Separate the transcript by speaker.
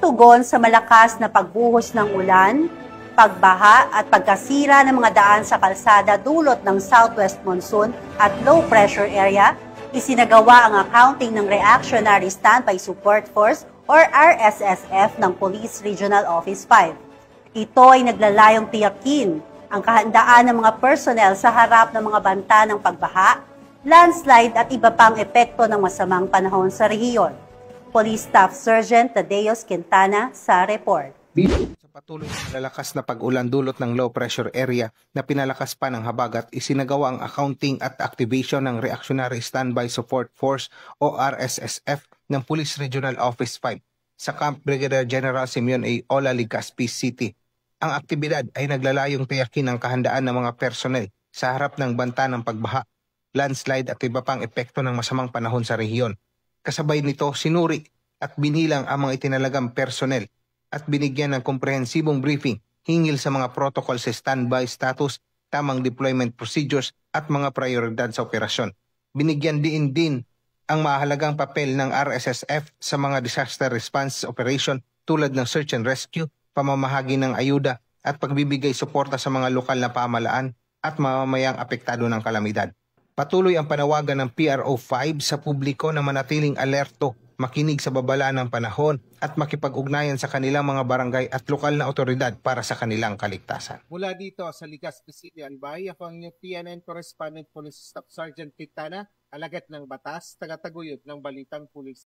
Speaker 1: tugon sa malakas na pagbuhos ng ulan, pagbaha at pagkasira ng mga daan sa kalsada dulot ng southwest monsoon at low pressure area, isinagawa ang accounting ng Reactionary Standby Support Force or RSSF ng Police Regional Office 5. Ito ay naglalayong tiyakin ang kahandaan ng mga personnel sa harap ng mga banta ng pagbaha, landslide at iba pang epekto ng masamang panahon sa rehiyon. Police Staff Sergeant Tadeos Quintana sa report.
Speaker 2: Sa patuloy na lalakas na pag-ulan dulot ng low pressure area na pinalakas pa ng habagat, isinagawa ang accounting at activation ng Reactionary Standby Support Force o RSSF ng Police Regional Office 5 sa Camp Brigadier General Simeon A. Ola, Legazpi City. Ang aktibidad ay naglalayong tiyakin ang kahandaan ng mga personnel sa harap ng banta ng pagbaha, landslide at iba pang epekto ng masamang panahon sa rehiyon. Kasabay nito, sinuri at binilang ang mga itinalagang personnel at binigyan ng komprehensibong briefing hinggil sa mga protocol sa standby status, tamang deployment procedures at mga prioridad sa operasyon. Binigyan din ang mahalagang papel ng RSSF sa mga disaster response operation tulad ng search and rescue, pamamahagi ng ayuda at pagbibigay suporta sa mga lokal na pamahalaan at mamamayang apektado ng kalamidad. Patuloy ang panawagan ng PRO5 sa publiko na manatiling alerto, makinig sa babala ng panahon at makipag-ugnayan sa kanilang mga barangay at lokal na otoridad para sa kanilang kaligtasan.
Speaker 3: Mula dito sa Legazpi City, Albay, ako ang inyong PNN Correspondent Police Staff Sergeant Quintana, alagad ng batas, tagataguyod ng Balitang Pulis.